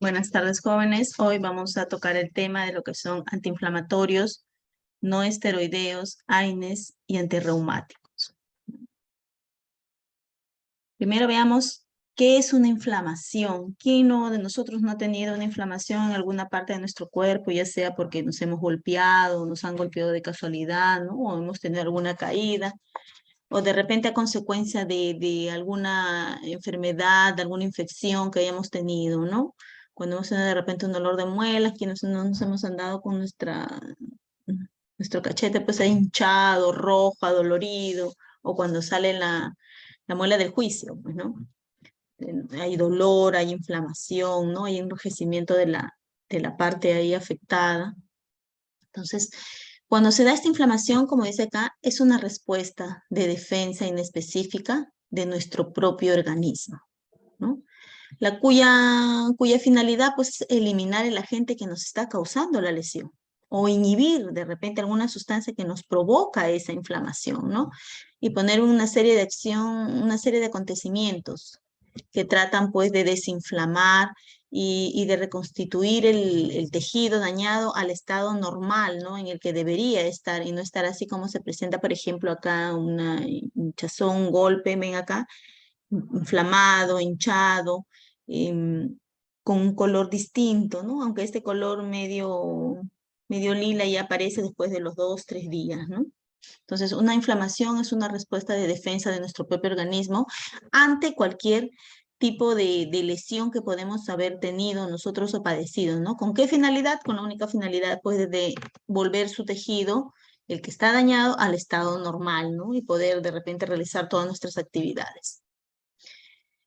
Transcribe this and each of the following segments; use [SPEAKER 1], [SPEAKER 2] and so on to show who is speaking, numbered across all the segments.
[SPEAKER 1] Buenas tardes, jóvenes. Hoy vamos a tocar el tema de lo que son antiinflamatorios, no esteroideos, AINES y antirreumáticos. Primero veamos qué es una inflamación. ¿Quién de nosotros no ha tenido una inflamación en alguna parte de nuestro cuerpo, ya sea porque nos hemos golpeado, nos han golpeado de casualidad, ¿no? O hemos tenido alguna caída, o de repente a consecuencia de alguna enfermedad, de alguna infección que hayamos tenido, ¿no? Cuando hemos tenido de repente un dolor de muelas, quienes no nos hemos andado con nuestro cachete pues ahí hinchado, rojo, adolorido, o cuando sale la muela del juicio, pues, ¿no? Hay dolor, hay inflamación, ¿no? Hay enrojecimiento de la parte ahí afectada. Entonces, cuando se da esta inflamación, como dice acá, es una respuesta de defensa inespecífica de nuestro propio organismo, ¿no? Cuya finalidad pues, es eliminar el agente que nos está causando la lesión o inhibir de repente alguna sustancia que nos provoca esa inflamación, ¿no? Y poner una serie de una serie de acontecimientos que tratan pues de desinflamar y de reconstituir el tejido dañado al estado normal, ¿no? En el que debería estar y no estar así como se presenta, por ejemplo, acá una hinchazón, un golpe, ven acá, inflamado, hinchado, con un color distinto, ¿no? Aunque este color medio lila ya aparece después de los 2, 3 días, ¿no? Entonces, una inflamación es una respuesta de defensa de nuestro propio organismo ante cualquier tipo de lesión que podemos haber tenido nosotros o padecido, ¿no? ¿Con qué finalidad? Con la única finalidad, pues, de volver su tejido, el que está dañado, al estado normal, ¿no? Y poder de repente realizar todas nuestras actividades.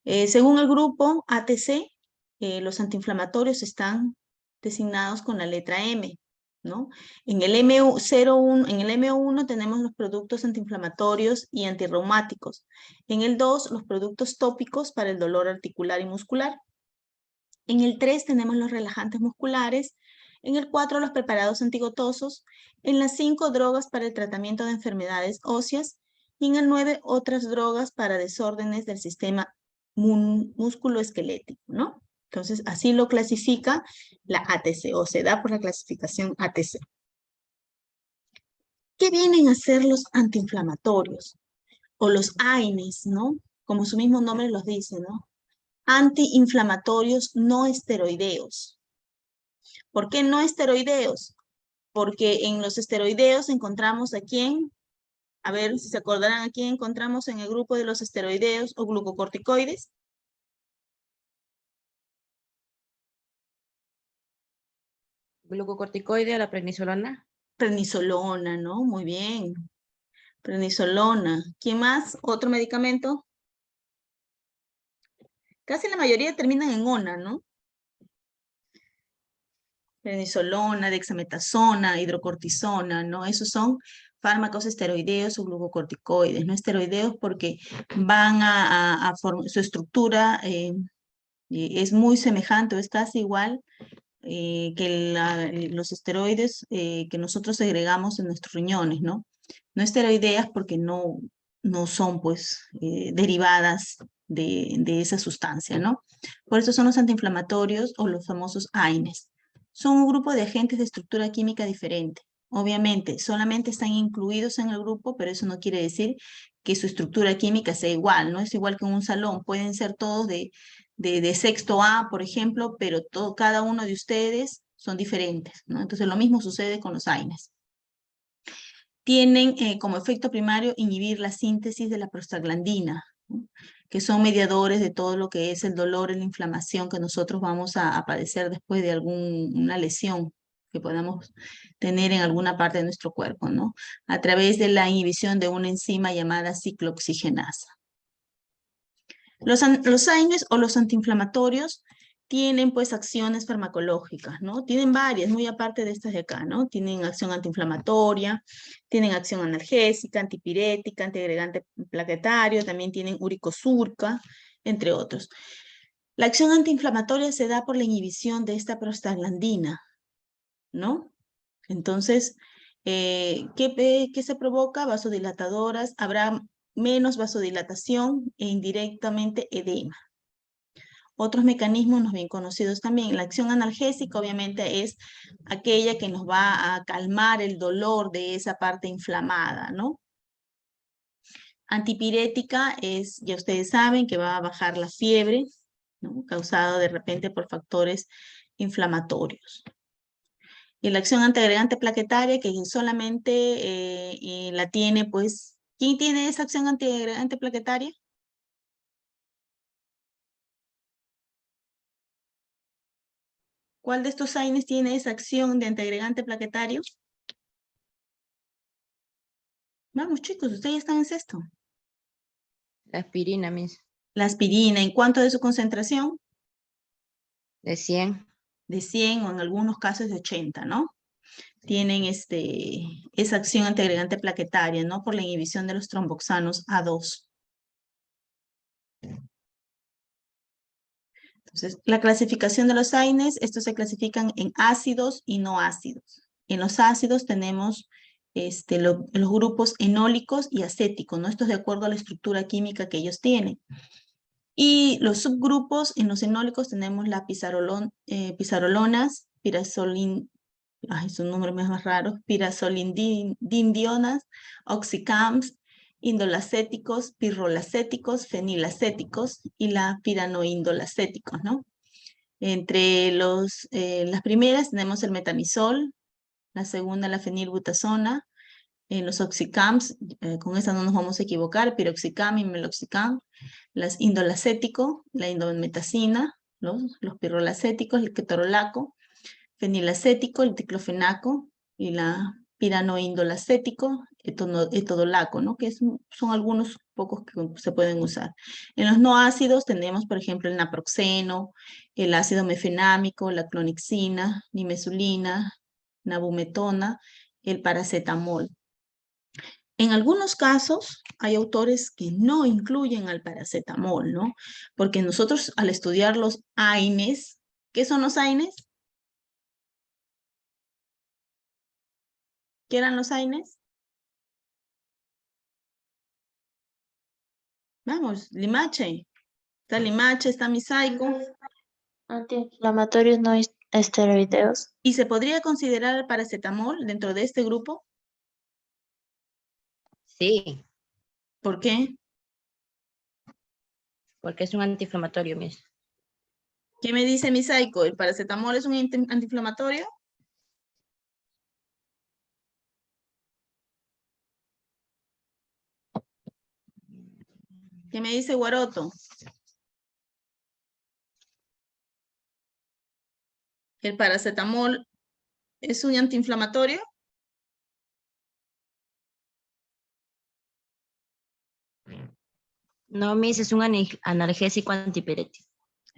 [SPEAKER 1] Según el grupo ATC, los antiinflamatorios están designados con la letra M, ¿no? En el M1 tenemos los productos antiinflamatorios y antirreumáticos. En el 2, los productos tópicos para el dolor articular y muscular. En el 3 tenemos los relajantes musculares. En el 4, los preparados antigotosos. En la 5, drogas para el tratamiento de enfermedades óseas. Y en el 9, otras drogas para desórdenes del sistema musculoesquelético, ¿no? Entonces, así lo clasifica la ATC, o se da por la clasificación ATC. ¿Qué vienen a ser los antiinflamatorios? O los AINES, ¿no? Como su mismo nombre los dice, ¿no? Antiinflamatorios no esteroideos. ¿Por qué no esteroideos? Porque en los esteroideos encontramos a quién, a ver si se acordarán a quién encontramos en el grupo de los esteroideos o glucocorticoides.
[SPEAKER 2] Glucocorticoide, la prednisolona.
[SPEAKER 1] Prednisolona, ¿no? Muy bien. Prednisolona. ¿Quién más? ¿Otro medicamento? Casi la mayoría terminan en ona, ¿no? Prednisolona, dexametasona, hidrocortisona, ¿no? Esos son fármacos esteroideos o glucocorticoides, ¿no? Esteroideos porque van su estructura es muy semejante o es casi igual que los esteroides que nosotros segregamos en nuestros riñones, ¿no? No esteroideas porque no son, pues, derivadas de esa sustancia, ¿no? Por eso son los antiinflamatorios o los famosos AINES. Son un grupo de agentes de estructura química diferente. Obviamente, solamente están incluidos en el grupo, pero eso no quiere decir que su estructura química sea igual, ¿no? Es igual que en un salón. Pueden ser todos de sexto A, por ejemplo, pero cada uno de ustedes son diferentes, ¿no? Entonces, lo mismo sucede con los AINES. Tienen como efecto primario inhibir la síntesis de la prostaglandina, ¿no? Que son mediadores de todo lo que es el dolor y la inflamación que nosotros vamos a padecer después de alguna lesión que podamos tener en alguna parte de nuestro cuerpo, ¿no? A través de la inhibición de una enzima llamada ciclooxigenasa. Los AINES o los antiinflamatorios tienen pues acciones farmacológicas, ¿no? Tienen varias, muy aparte de estas de acá, ¿no? Tienen acción antiinflamatoria, tienen acción analgésica, antipirética, antiagregante plaquetario, también tienen uricosurca, entre otros. La acción antiinflamatoria se da por la inhibición de esta prostaglandina, ¿no? Entonces, ¿qué se provoca? Vasodilatadoras, habrá menos vasodilatación e indirectamente edema. Otros mecanismos nos bien conocidos también. La acción analgésica obviamente es aquella que nos va a calmar el dolor de esa parte inflamada, ¿no? Antipirética es, ya ustedes saben, que va a bajar la fiebre, ¿no? Causada de repente por factores inflamatorios. Y la acción antiagregante plaquetaria, que solamente la tiene, pues, ¿quién tiene esa acción antiagregante plaquetaria? ¿Cuál de estos AINES tiene esa acción de antiagregante plaquetario? Vamos, chicos, ustedes están en sexto.
[SPEAKER 2] La aspirina, Miss.
[SPEAKER 1] La aspirina, ¿en cuánto de su concentración?
[SPEAKER 2] De 100.
[SPEAKER 1] De 100 o en algunos casos de 80, ¿no? Tienen esa acción antiagregante plaquetaria, ¿no? Por la inhibición de los tromboxanos A2. Entonces, la clasificación de los AINES, estos se clasifican en ácidos y no ácidos. En los ácidos tenemos los grupos enólicos y acéticos, ¿no? Esto es de acuerdo a la estructura química que ellos tienen. Y los subgrupos, en los enólicos tenemos las pizarolonas, son nombres más raros, pirazolindionas, oxicams, indolacéticos, pirrolacéticos, fenilacéticos y la piranoindolacéticos, ¿no? Entre las primeras tenemos el metamizol, la segunda la fenilbutasona, los oxicams, con esa no nos vamos a equivocar, piroxicam y meloxicam, las indolacético, la indometacina, los pirrolacéticos, el ketorolaco, fenilacético, el diclofenaco y la piranoindolacético, etodolaco, ¿no? Que son algunos pocos que se pueden usar. En los no ácidos tenemos, por ejemplo, el naproxeno, el ácido mefenámico, la clonixina, nimesulina, nabumetona, el paracetamol. En algunos casos hay autores que no incluyen al paracetamol, ¿no? Porque nosotros al estudiar los AINES, ¿qué son los AINES? ¿Qué eran los AINES? Vamos, limache. Está limache, está misaico.
[SPEAKER 3] Antiinflamatorios no esteroideos.
[SPEAKER 1] ¿Y se podría considerar el paracetamol dentro de este grupo?
[SPEAKER 2] Sí,
[SPEAKER 1] ¿Por qué?
[SPEAKER 2] porque es un antiinflamatorio, Miss.
[SPEAKER 1] ¿Qué me dice misaico? ¿El paracetamol es un antiinflamatorio? ¿Qué me dice Guaroto? ¿El paracetamol es un antiinflamatorio?
[SPEAKER 2] No, Miss, es un analgésico antipirético.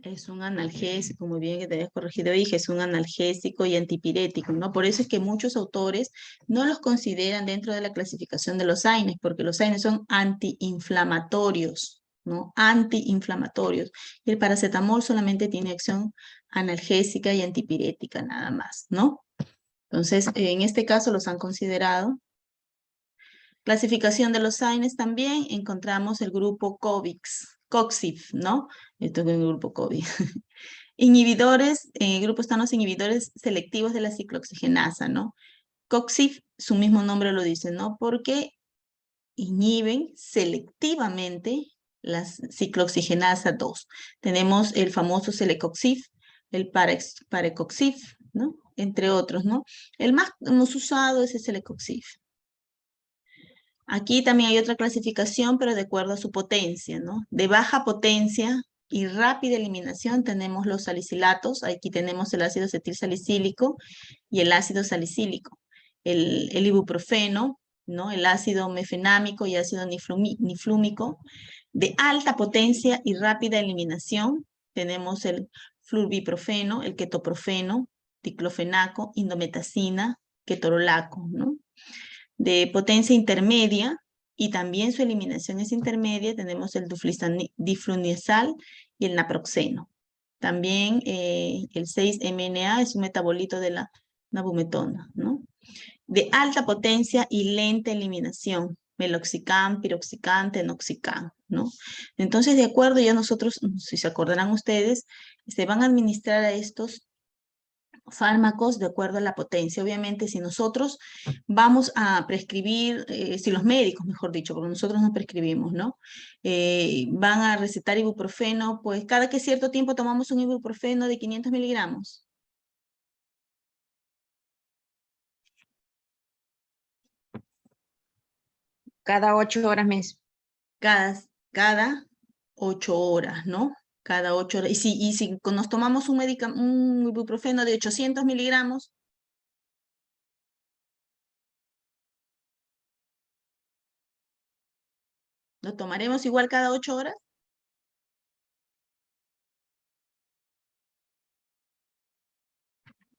[SPEAKER 1] Es un analgésico, muy bien que te hayas corregido, dije, es un analgésico y antipirético, ¿no? Por eso es que muchos autores no los consideran dentro de la clasificación de los AINES, porque los AINES son antiinflamatorios, ¿no? Antiinflamatorios. Y el paracetamol solamente tiene acción analgésica y antipirética, nada más, ¿no? Entonces, en este caso los han considerado. Clasificación de los AINES también encontramos el grupo COXIF, ¿no? Esto es el grupo COVID. Inhibidores, en el grupo están los inhibidores selectivos de la ciclooxigenasa, ¿no? COXIF, su mismo nombre lo dice, ¿no? Porque inhiben selectivamente la ciclooxigenasa 2. Tenemos el famoso Celecoxib, el Parecoxib, ¿no? Entre otros, ¿no? El más hemos usado es el Celecoxib. Aquí también hay otra clasificación, pero de acuerdo a su potencia, ¿no? De baja potencia y rápida eliminación tenemos los salicilatos. Aquí tenemos el ácido acetilsalicílico y el ácido salicílico. El ibuprofeno, ¿no? El ácido mefenámico y ácido niflúmico. De alta potencia y rápida eliminación tenemos el flurbiprofeno, el ketoprofeno, diclofenaco, indometacina, ketorolaco, ¿no? De potencia intermedia y también su eliminación es intermedia, tenemos el diflunisal y el naproxeno. También el 6-MNA es un metabolito de la nabumetona, ¿no? De alta potencia y lenta eliminación meloxicam, piroxicam, tenoxicam, ¿no? Entonces, de acuerdo, ya nosotros, si se acordarán ustedes, se van a administrar a estos fármacos de acuerdo a la potencia. Obviamente, si nosotros vamos a prescribir, si los médicos, mejor dicho, porque nosotros no prescribimos, ¿no? Van a recetar ibuprofeno, pues cada que cierto tiempo tomamos un ibuprofeno de 500 miligramos.
[SPEAKER 2] Cada 8 horas mes.
[SPEAKER 1] Cada 8 horas, ¿no? Cada 8 horas. Y si nos tomamos un ibuprofeno de 800 miligramos, ¿lo tomaremos igual cada 8 horas?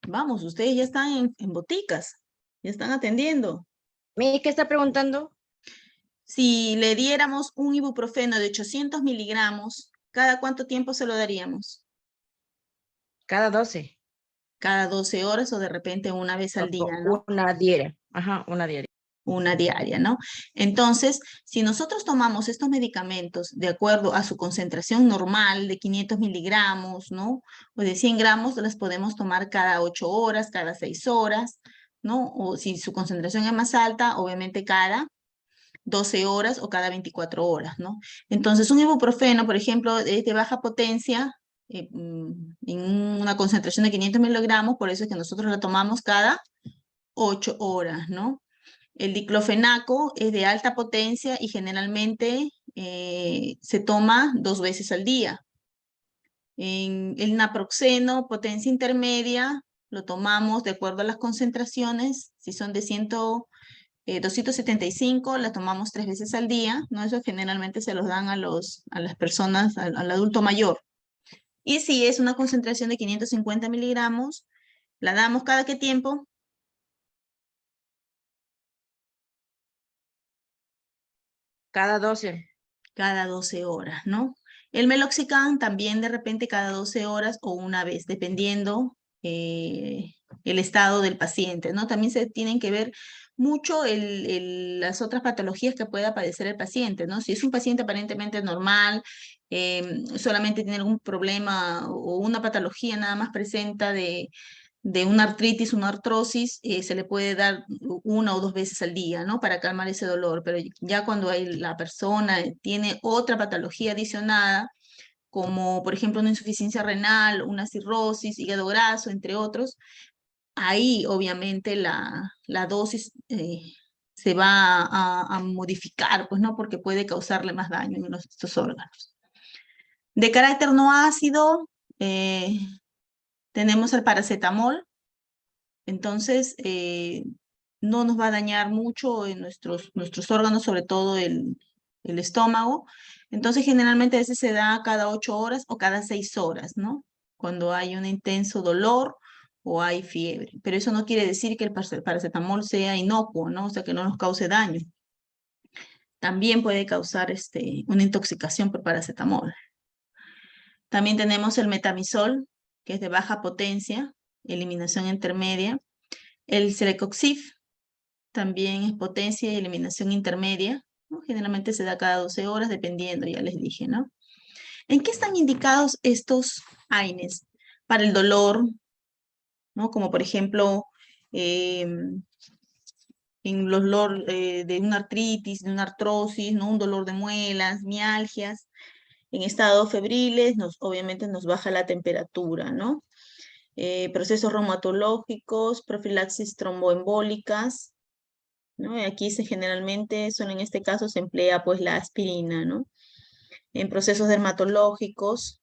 [SPEAKER 1] Vamos, ustedes ya están en boticas, ya están atendiendo.
[SPEAKER 2] ¿Qué está preguntando?
[SPEAKER 1] Si le diéramos un ibuprofeno de 800 miligramos, ¿cada cuánto tiempo se lo daríamos?
[SPEAKER 2] Cada 12.
[SPEAKER 1] Cada 12 horas o de repente una vez al día, ¿no?
[SPEAKER 2] Una diaria. Ajá, una diaria.
[SPEAKER 1] Una diaria, ¿no? Entonces, si nosotros tomamos estos medicamentos de acuerdo a su concentración normal de 500 miligramos, ¿no? O de 100 gramos, las podemos tomar cada 8 horas, cada 6 horas, ¿no? O si su concentración es más alta, obviamente cada 12 horas o cada 24 horas, ¿no? Entonces, un ibuprofeno, por ejemplo, es de baja potencia, en una concentración de 500 miligramos, por eso es que nosotros la tomamos cada 8 horas, ¿no? El diclofenaco es de alta potencia y generalmente se toma 2 veces al día. En el naproxeno, potencia intermedia, lo tomamos de acuerdo a las concentraciones. Si son de 275, la tomamos 3 veces al día, ¿no? Eso generalmente se los dan a las personas, al adulto mayor. Y si es una concentración de 550 miligramos, la damos cada qué tiempo.
[SPEAKER 2] Cada 12.
[SPEAKER 1] Cada 12 horas, ¿no? El meloxicam también de repente cada 12 horas o una vez, dependiendo el estado del paciente, ¿no? También se tienen que ver mucho las otras patologías que pueda padecer el paciente, ¿no? Si es un paciente aparentemente normal, solamente tiene algún problema o una patología nada más presenta de una artritis, una artrosis, se le puede dar 1 o 2 veces al día, ¿no? Para calmar ese dolor, pero ya cuando la persona tiene otra patología adicionada, como por ejemplo una insuficiencia renal, una cirrosis, hígado graso, entre otros, ahí obviamente la dosis se va a modificar, pues, ¿no? Porque puede causarle más daño en estos órganos. De carácter no ácido, tenemos el paracetamol. Entonces, no nos va a dañar mucho en nuestros órganos, sobre todo el estómago. Entonces, generalmente a veces se da cada 8 horas o cada 6 horas, ¿no? Cuando hay un intenso dolor o hay fiebre. Pero eso no quiere decir que el paracetamol sea inocuo, ¿no? O sea, que no nos cause daño. También puede causar una intoxicación por paracetamol. También tenemos el metamizol, que es de baja potencia, eliminación intermedia. El Celecoxib también es potencia y eliminación intermedia, ¿no? Generalmente se da cada 12 horas, dependiendo, ya les dije, ¿no? ¿En qué están indicados estos AINES? Para el dolor, ¿no? Como por ejemplo, en los dolor de una artritis, de una artrosis, ¿no? Un dolor de muelas, mialgias. En estados febriles, obviamente nos baja la temperatura, ¿no? Procesos reumatológicos, profilaxis tromboembólicas, ¿no? Y aquí generalmente, solo en este caso, se emplea pues la aspirina, ¿no? En procesos dermatológicos,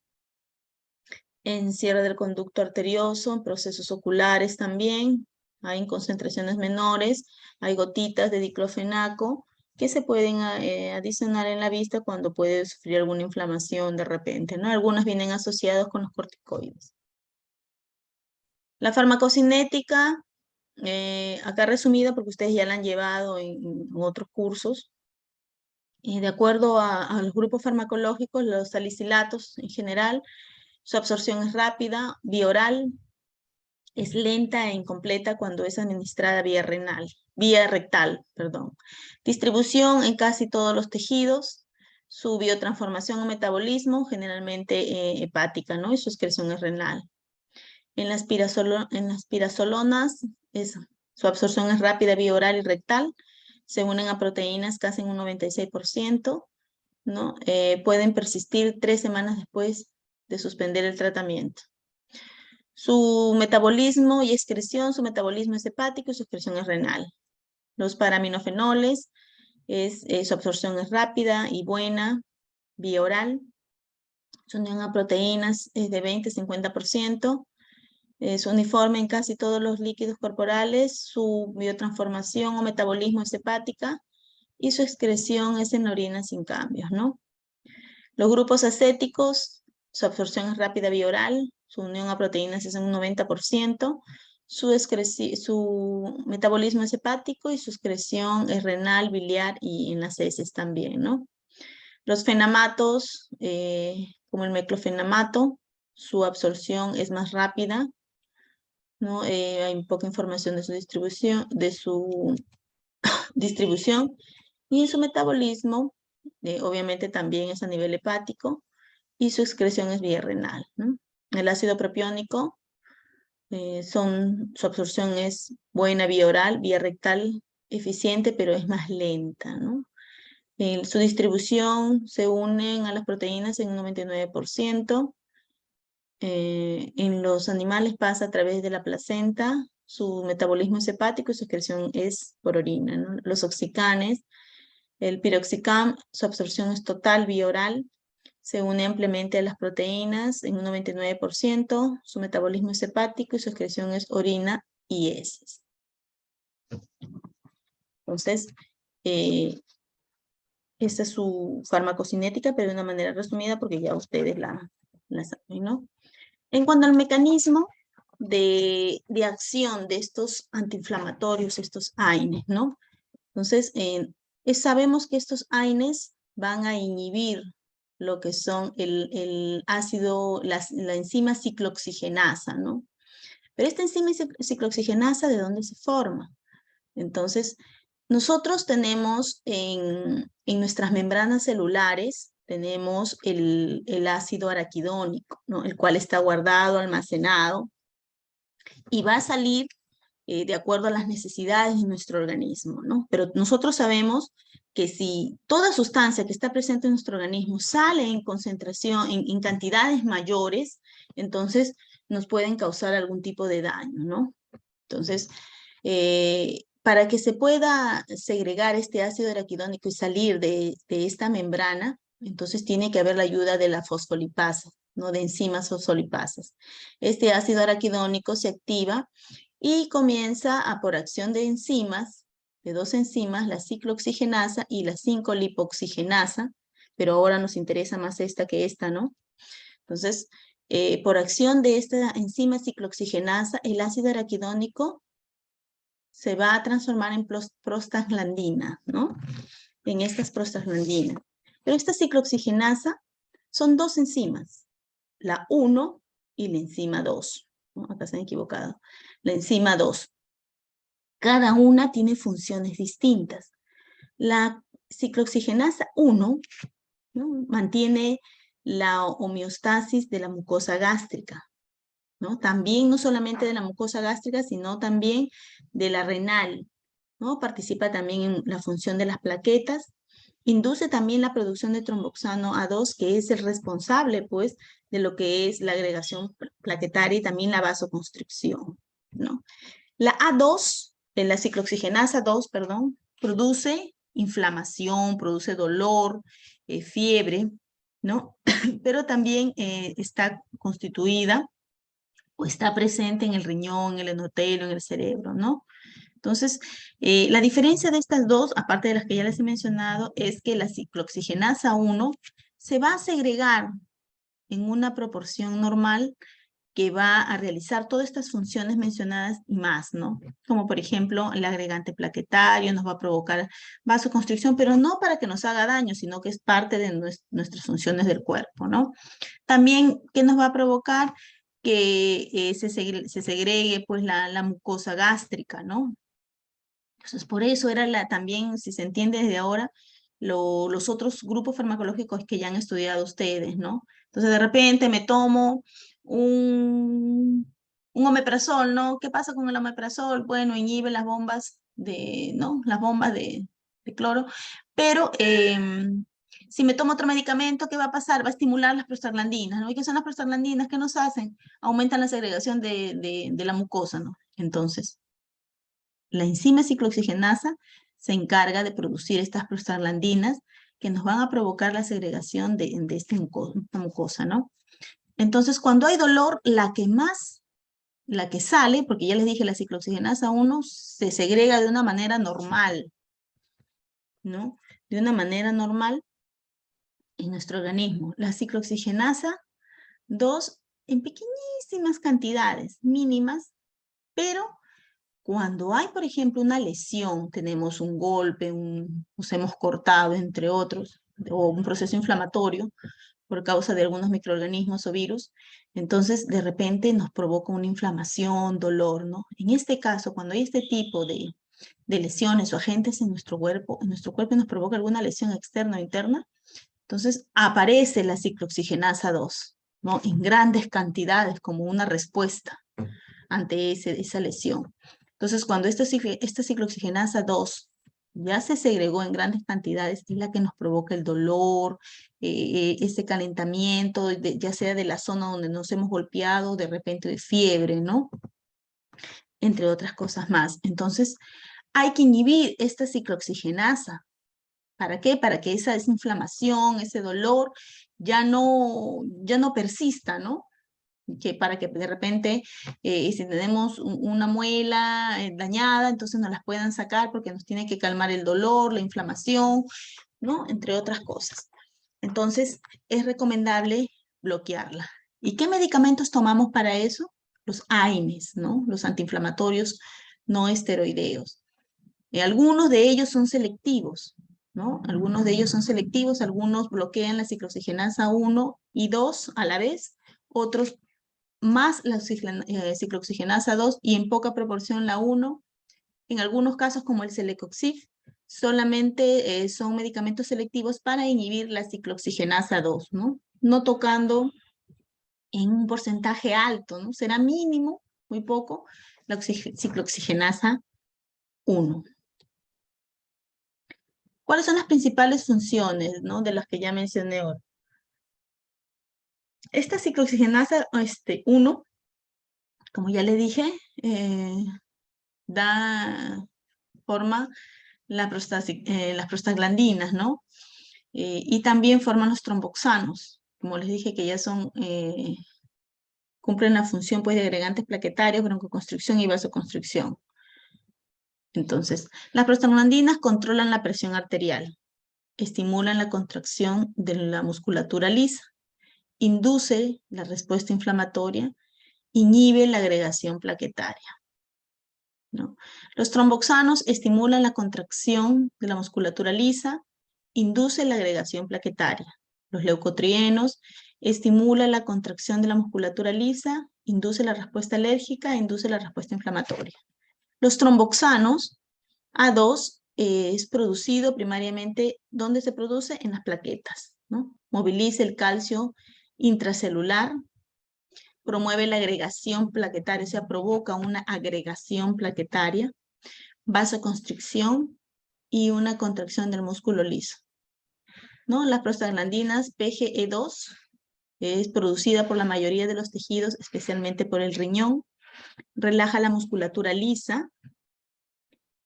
[SPEAKER 1] en cierre del conducto arterioso, en procesos oculares también, hay en concentraciones menores, hay gotitas de diclofenaco que se pueden adicionar en la vista cuando puede sufrir alguna inflamación de repente, ¿no? Algunas vienen asociadas con los corticoides. La farmacocinética, acá resumida porque ustedes ya la han llevado en otros cursos. De acuerdo a los grupos farmacológicos, los salicilatos en general, su absorción es rápida, bioral, es lenta e incompleta cuando es administrada vía rectal, perdón. Distribución en casi todos los tejidos, su biotransformación o metabolismo, generalmente hepática, ¿no? Y su excreción es renal. En las pirazolonas, su absorción es rápida vía oral y rectal, se unen a proteínas casi en un 96%, ¿no? Pueden persistir 3 semanas después de suspender el tratamiento. Su metabolismo y excreción, su metabolismo es hepático y su excreción es renal. Los paraminofenoles, su absorción es rápida y buena, vía oral. Su unión a proteínas es de 20-50%. Es uniforme en casi todos los líquidos corporales. Su biotransformación o metabolismo es hepática y su excreción es en la orina sin cambios, ¿no? Los grupos acéticos, su absorción es rápida vía oral, su unión a proteínas es en un 90%, su metabolismo es hepático y su excreción es renal, biliar y en las heces también, ¿no? Los fenamatos, como el meclofenamato, su absorción es más rápida, ¿no? Hay poca información de su distribución y en su metabolismo, obviamente también es a nivel hepático y su excreción es vía renal, ¿no? El ácido propiónico, su absorción es buena vía oral, vía rectal eficiente, pero es más lenta, ¿no? Su distribución se unen a las proteínas en un 99%. En los animales pasa a través de la placenta, su metabolismo es hepático y su excreción es por orina, ¿no? Los oxicanes, el piroxicam, su absorción es total vía oral, se une ampliamente a las proteínas en un 99%, su metabolismo es hepático y su excreción es orina y heces. Entonces, esta es su farmacocinética, pero de una manera resumida porque ya ustedes la saben, ¿no? En cuanto al mecanismo de acción de estos antiinflamatorios, estos AINES, ¿no? Entonces, sabemos que estos AINES van a inhibir lo que son el ácido, la enzima ciclooxigenasa, ¿no? Pero esta enzima ciclooxigenasa, ¿de dónde se forma? Entonces, nosotros tenemos en nuestras membranas celulares, tenemos el ácido araquidónico, ¿no? El cual está guardado, almacenado, y va a salir de acuerdo a las necesidades de nuestro organismo, ¿no? Pero nosotros sabemos que si toda sustancia que está presente en nuestro organismo sale en concentración, en cantidades mayores, entonces nos pueden causar algún tipo de daño, ¿no? Entonces, para que se pueda segregar este ácido araquidónico y salir de esta membrana, entonces tiene que haber la ayuda de la fosfolipasa, ¿no? De enzimas fosfolipasas. Este ácido araquidónico se activa y comienza por acción de enzimas, de 2 enzimas, la ciclooxigenasa y la 5-lipoxigenasa, pero ahora nos interesa más esta que esta, ¿no? Entonces, por acción de esta enzima ciclooxigenasa, el ácido araquidónico se va a transformar en prostaglandina, ¿no? En estas prostaglandinas. Pero esta ciclooxigenasa son 2 enzimas, la 1 y la enzima 2. ¿No? Acá se han equivocado. La enzima 2. Cada una tiene funciones distintas. La ciclooxigenasa 1, ¿no? Mantiene la homeostasis de la mucosa gástrica, ¿no? También no solamente de la mucosa gástrica, sino también de la renal, ¿no? Participa también en la función de las plaquetas. Induce también la producción de tromboxano A2, que es el responsable, pues, de lo que es la agregación plaquetaria y también la vasoconstricción, ¿no? La A2, la ciclooxigenasa 2, perdón, produce inflamación, produce dolor, fiebre, ¿no? Pero también está constituida o está presente en el riñón, en el endotelio, en el cerebro, ¿no? Entonces, la diferencia de estas dos, aparte de las que ya les he mencionado, es que la ciclooxigenasa 1 se va a segregar en una proporción normal que va a realizar todas estas funciones mencionadas y más, ¿no? Como por ejemplo, el agregante plaquetario nos va a provocar vasoconstricción, pero no para que nos haga daño, sino que es parte de nuestras funciones del cuerpo, ¿no? También, ¿qué nos va a provocar? que se segregue pues la mucosa gástrica, ¿no? Entonces, por eso era también, si se entiende desde ahora, los otros grupos farmacológicos que ya han estudiado ustedes, ¿no? Entonces, de repente me tomo un omeprazol, ¿no? ¿Qué pasa con el omeprazol? Bueno, inhibe las bombas ¿no? Las bombas de cloro, pero si me tomo otro medicamento, ¿qué va a pasar? Va a estimular las prostaglandinas, ¿no? ¿Y qué son las prostaglandinas? ¿Qué nos hacen? Aumentan la segregación de la mucosa, ¿no? Entonces, la enzima ciclooxigenasa se encarga de producir estas prostaglandinas que nos van a provocar la segregación de esta mucosa, ¿no? Entonces, cuando hay dolor, la que sale, porque ya les dije, la ciclooxigenasa 1 se segrega de una manera normal, ¿no? De una manera normal en nuestro organismo. La ciclooxigenasa 2 en pequeñísimas cantidades, mínimas, pero cuando hay, por ejemplo, una lesión, tenemos un golpe, nos hemos cortado, entre otros, o un proceso inflamatorio por causa de algunos microorganismos o virus, entonces de repente nos provoca una inflamación, dolor, ¿no? En este caso, cuando hay este tipo de lesiones o agentes en nuestro cuerpo nos provoca alguna lesión externa o interna, entonces aparece la ciclooxigenasa 2, ¿no? En grandes cantidades como una respuesta ante esa lesión. Entonces, cuando esta ciclooxigenasa 2 ya se segregó en grandes cantidades, es la que nos provoca el dolor, ese calentamiento, ya sea de la zona donde nos hemos golpeado, de repente de fiebre, ¿no? Entre otras cosas más. Entonces, hay que inhibir esta ciclooxigenasa. ¿Para qué? Para que esa inflamación, ese dolor, ya no persista, ¿no? Para que de repente, si tenemos una muela dañada, entonces nos las puedan sacar porque nos tiene que calmar el dolor, la inflamación, ¿no? Entre otras cosas. Entonces, es recomendable bloquearla. ¿Y qué medicamentos tomamos para eso? Los AINES, ¿no? Los antiinflamatorios no esteroideos. Algunos de ellos son selectivos, ¿no? Algunos de ellos son selectivos, algunos bloquean la ciclooxigenasa 1 y 2 a la vez, otros más la ciclooxigenasa 2 y en poca proporción la 1. En algunos casos, como el Celecoxib, solamente son medicamentos selectivos para inhibir la ciclooxigenasa 2, ¿no? No tocando en un porcentaje alto, ¿no? Será mínimo, muy poco, la ciclooxigenasa 1. ¿Cuáles son las principales funciones, ¿no? De las que ya mencioné ahora? Esta ciclooxigenasa 1, como ya le dije, forma las prostaglandinas, ¿no? Y también forman los tromboxanos, como les dije que ya cumplen la función pues, de agregantes plaquetarios, broncoconstricción y vasoconstricción. Entonces, las prostaglandinas controlan la presión arterial, estimulan la contracción de la musculatura lisa, induce la respuesta inflamatoria, inhibe la agregación plaquetaria, ¿no? Los tromboxanos estimulan la contracción de la musculatura lisa, induce la agregación plaquetaria. Los leucotrienos estimulan la contracción de la musculatura lisa, induce la respuesta alérgica, induce la respuesta inflamatoria. Los tromboxanos, A2, es producido primariamente, ¿dónde se produce? En las plaquetas, ¿no? Moviliza el calcio intracelular, promueve la agregación plaquetaria, o sea, provoca una agregación plaquetaria, vasoconstricción y una contracción del músculo liso, ¿no? Las prostaglandinas PGE2 es producida por la mayoría de los tejidos, especialmente por el riñón, relaja la musculatura lisa,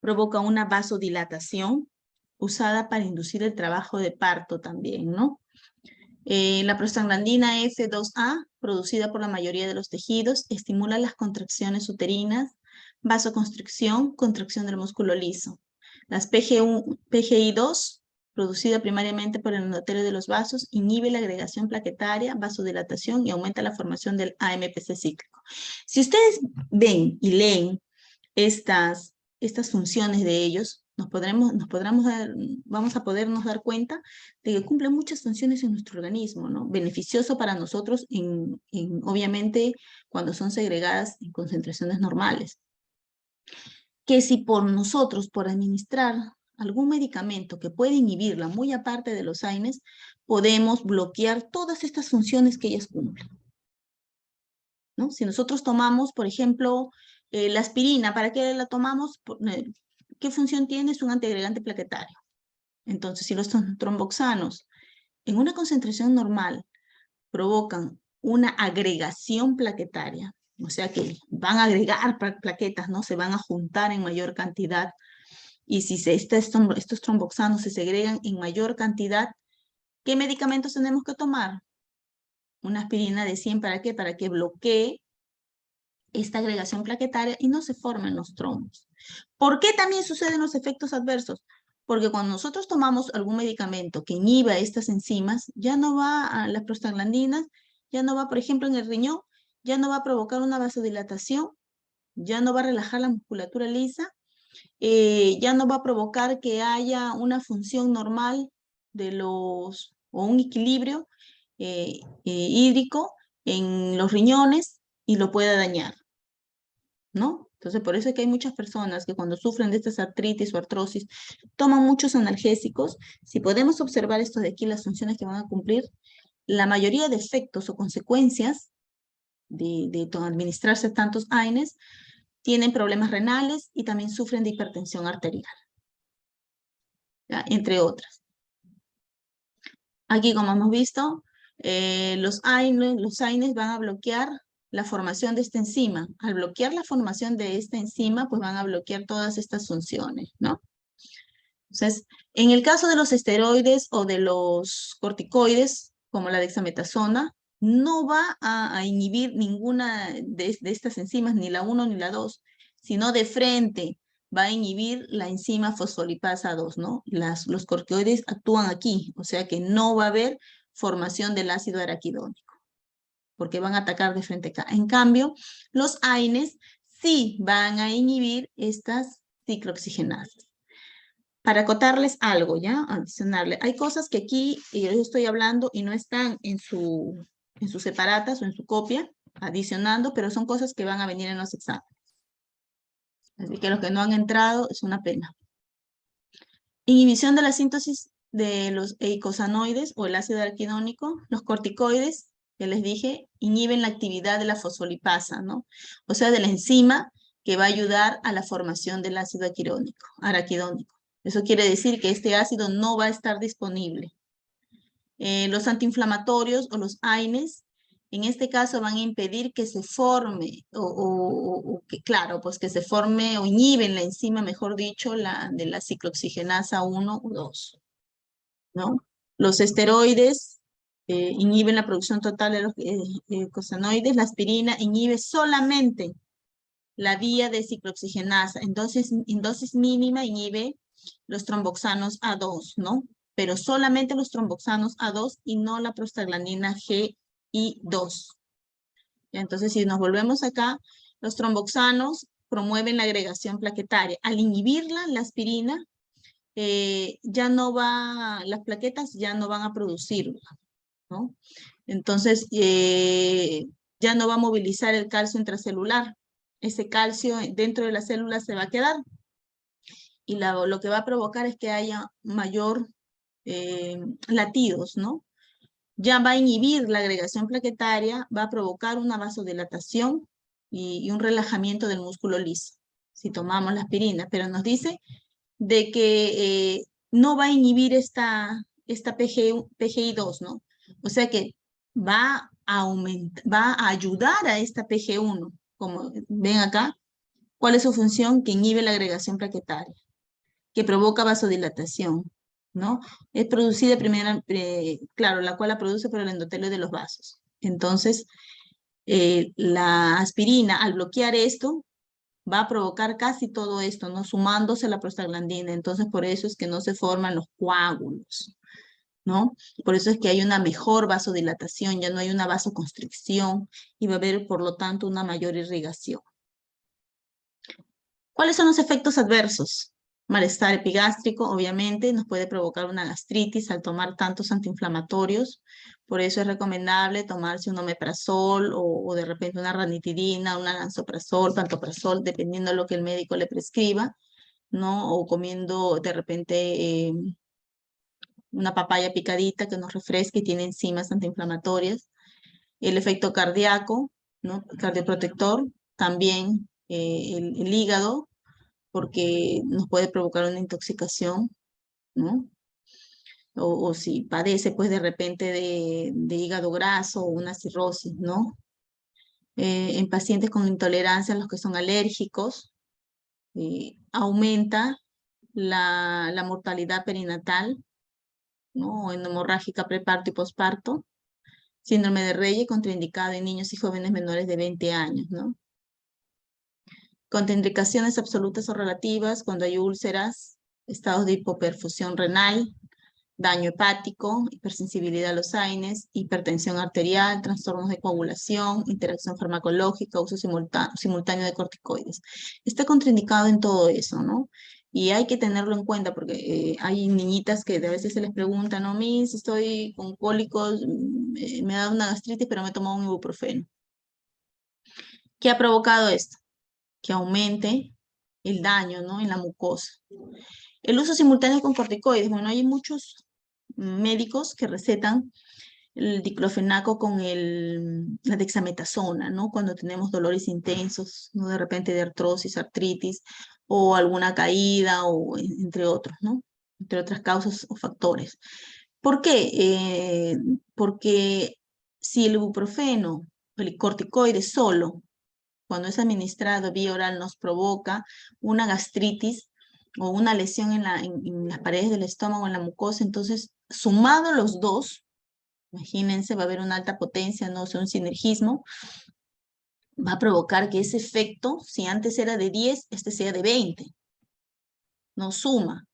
[SPEAKER 1] provoca una vasodilatación, usada para inducir el trabajo de parto también, ¿no? La prostaglandina F2A, producida por la mayoría de los tejidos, estimula las contracciones uterinas, vasoconstricción, contracción del músculo liso. Las PGI2, producida primariamente por el endotelio de los vasos, inhibe la agregación plaquetaria, vasodilatación y aumenta la formación del AMPC cíclico. Si ustedes ven y leen estas funciones de ellos, vamos a podernos dar cuenta de que cumple muchas funciones en nuestro organismo, ¿no? Beneficioso para nosotros, obviamente, cuando son segregadas en concentraciones normales. Que si por nosotros, por administrar algún medicamento que puede inhibirla, muy aparte de los AINES, podemos bloquear todas estas funciones que ellas cumplen, ¿no? Si nosotros tomamos, por ejemplo, la aspirina, ¿para qué la tomamos? ¿Qué función tiene? Es un antiagregante plaquetario. Entonces, si los tromboxanos en una concentración normal provocan una agregación plaquetaria, o sea que van a agregar plaquetas, ¿no? Se van a juntar en mayor cantidad. Y si estos tromboxanos se segregan en mayor cantidad, ¿qué medicamentos tenemos que tomar? Una aspirina de 100, ¿para qué? Para que bloquee esta agregación plaquetaria y no se formen los trombos. ¿Por qué también suceden los efectos adversos? Porque cuando nosotros tomamos algún medicamento que inhiba estas enzimas, ya no va a las prostaglandinas, ya no va, por ejemplo, en el riñón, ya no va a provocar una vasodilatación, ya no va a relajar la musculatura lisa, ya no va a provocar que haya una función normal o un equilibrio hídrico en los riñones y lo pueda dañar, ¿no? Entonces, por eso es que hay muchas personas que cuando sufren de estas artritis o artrosis, toman muchos analgésicos. Si podemos observar esto de aquí, las funciones que van a cumplir, la mayoría de efectos o consecuencias de administrarse tantos AINES tienen problemas renales y también sufren de hipertensión arterial, ¿ya? Entre otras. Aquí, como hemos visto, los AINES van a bloquear la formación de esta enzima. Al bloquear la formación de esta enzima, pues van a bloquear todas estas funciones, ¿no? Entonces, en el caso de los esteroides o de los corticoides, como la dexametasona, no va a inhibir ninguna de estas enzimas, ni la 1 ni la 2, sino de frente va a inhibir la enzima fosfolipasa 2, ¿no? Los corticoides actúan aquí, o sea que no va a haber formación del ácido araquidónico, porque van a atacar de frente acá. En cambio, los AINES sí van a inhibir estas ciclooxigenasas. Para acotarles algo, ¿ya? Adicionarle. Hay cosas que aquí yo estoy hablando y no están en sus separatas o en su copia, adicionando, pero son cosas que van a venir en los exámenes. Así que los que no han entrado es una pena. Inhibición de la síntesis de los eicosanoides o el ácido araquidónico, los corticoides, que les dije, inhiben la actividad de la fosfolipasa, ¿no? O sea, de la enzima que va a ayudar a la formación del ácido araquidónico. Eso quiere decir que este ácido no va a estar disponible. Los antiinflamatorios o los AINES, en este caso van a impedir que se forme, que se forme o inhiben la enzima, mejor dicho, de la ciclooxigenasa 1 o 2, ¿no? Los esteroides inhiben la producción total de los eicosanoides, la aspirina inhibe solamente la vía de ciclooxigenasa, entonces en dosis mínima inhibe los tromboxanos A2, ¿no? Pero solamente los tromboxanos A2 y no la prostaglandina GI2. Entonces, si nos volvemos acá, los tromboxanos promueven la agregación plaquetaria. Al inhibirla, la aspirina, las plaquetas ya no van a producirla, ¿no? Entonces, ya no va a movilizar el calcio intracelular. Ese calcio dentro de la célula se va a quedar. Y lo que va a provocar es que haya mayor latidos, ¿no? Ya va a inhibir la agregación plaquetaria, va a provocar una vasodilatación y un relajamiento del músculo liso, si tomamos la aspirina, pero nos dice de que no va a inhibir esta PGI2, ¿no? O sea que va a ayudar a esta PG1, como ven acá. ¿Cuál es su función? Que inhibe la agregación plaquetaria, que provoca vasodilatación, ¿no? Es producida claro, la cual la produce por el endotelio de los vasos. Entonces, la aspirina, al bloquear esto, va a provocar casi todo esto, ¿no? Sumándose a la prostaglandina. Entonces, por eso es que no se forman los coágulos, ¿no? Por eso es que hay una mejor vasodilatación, ya no hay una vasoconstricción y va a haber, por lo tanto, una mayor irrigación. ¿Cuáles son los efectos adversos? Malestar epigástrico, obviamente, nos puede provocar una gastritis al tomar tantos antiinflamatorios. Por eso es recomendable tomarse un omeprazol o de repente una ranitidina, una lansoprazol, pantoprazol, dependiendo de lo que el médico le prescriba, ¿no? O comiendo de repente una papaya picadita que nos refresque y tiene enzimas antiinflamatorias. El efecto cardíaco, ¿no? Cardioprotector, también el hígado, porque nos puede provocar una intoxicación, ¿no? O si padece, pues de repente de hígado graso o una cirrosis, ¿no? En pacientes con intolerancia a los que son alérgicos, aumenta la mortalidad perinatal, ¿no? O en hemorrágica preparto y posparto. Síndrome de Reye contraindicado en niños y jóvenes menores de 20 años, ¿no? Contraindicaciones absolutas o relativas cuando hay úlceras, estados de hipoperfusión renal, daño hepático, hipersensibilidad a los AINES, hipertensión arterial, trastornos de coagulación, interacción farmacológica, uso simultáneo de corticoides. Está contraindicado en todo eso, ¿no? Y hay que tenerlo en cuenta porque hay niñitas que a veces se les pregunta, no, Miss, estoy con cólicos, me ha dado una gastritis, pero me he tomado un ibuprofeno. ¿Qué ha provocado esto? Que aumente el daño, ¿no? En la mucosa. El uso simultáneo con corticoides. Bueno, hay muchos médicos que recetan el diclofenaco con la dexametasona, ¿no? Cuando tenemos dolores intensos, ¿no? De repente de artrosis, artritis, o alguna caída, o entre otros, ¿no? Entre otras causas o factores. ¿Por qué? Porque si el ibuprofeno, el corticoide solo, cuando es administrado vía oral, nos provoca una gastritis o una lesión en las paredes del estómago, en la mucosa, entonces, sumado los dos, imagínense, va a haber una alta potencia, no sé, un sinergismo, va a provocar que ese efecto, si antes era de 10, este sea de 20, no suma.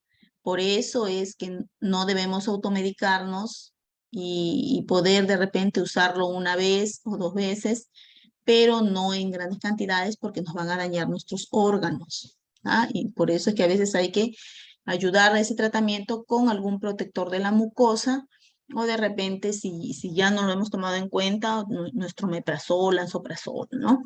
[SPEAKER 1] Por eso es que no debemos automedicarnos y poder de repente usarlo una vez o 2 veces, pero no en grandes cantidades porque nos van a dañar nuestros órganos. ¿Ah? Y por eso es que a veces hay que ayudar a ese tratamiento con algún protector de la mucosa o de repente si ya no lo hemos tomado en cuenta, nuestro omeprazol, lansoprazol, ¿no?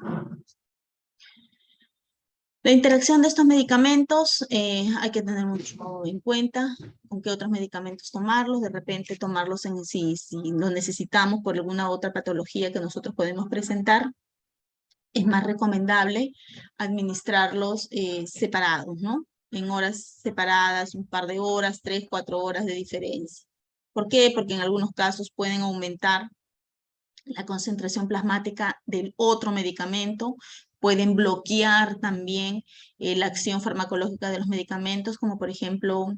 [SPEAKER 1] La interacción de estos medicamentos hay que tener mucho en cuenta con qué otros medicamentos tomarlos, de repente tomarlos si lo necesitamos por alguna otra patología que nosotros podemos presentar. Es más recomendable administrarlos separados, ¿no? En horas separadas, un par de horas, 3, 4 horas de diferencia. ¿Por qué? Porque en algunos casos pueden aumentar la concentración plasmática del otro medicamento, pueden bloquear también la acción farmacológica de los medicamentos, como por ejemplo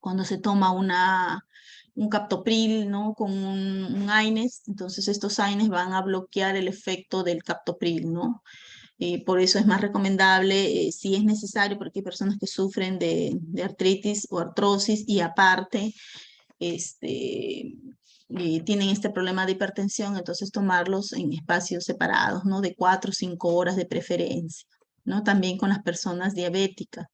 [SPEAKER 1] cuando se toma un captopril, ¿no? Con un AINES, entonces estos AINES van a bloquear el efecto del captopril, ¿no? Por eso es más recomendable, si es necesario, porque hay personas que sufren de artritis o artrosis y aparte tienen este problema de hipertensión, entonces tomarlos en espacios separados, ¿no? De 4 o 5 horas de preferencia, ¿no? También con las personas diabéticas,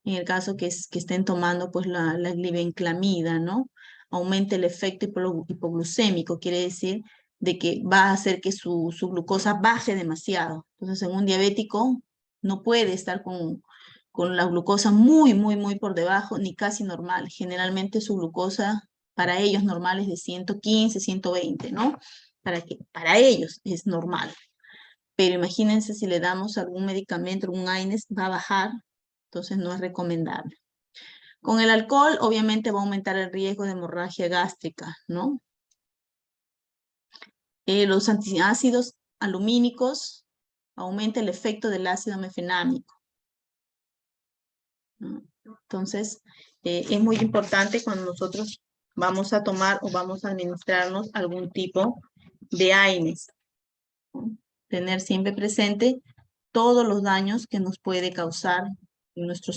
[SPEAKER 1] en el caso que estén tomando pues la glibenclamida, ¿no? Aumenta el efecto hipoglucémico, quiere decir de que va a hacer que su glucosa baje demasiado. Entonces, en un diabético no puede estar con la glucosa muy, muy, muy por debajo, ni casi normal. Generalmente su glucosa para ellos normal es de 115, 120, ¿no? Para ellos es normal. Pero imagínense si le damos algún medicamento, algún AINES, va a bajar, entonces no es recomendable. Con el alcohol, obviamente va a aumentar el riesgo de hemorragia gástrica, ¿no? Los antiácidos alumínicos aumenta el efecto del ácido mefenámico, ¿no? Entonces, es muy importante cuando nosotros vamos a tomar o vamos a administrarnos algún tipo de AINES, ¿no? Tener siempre presente todos los daños que nos puede causar en nuestros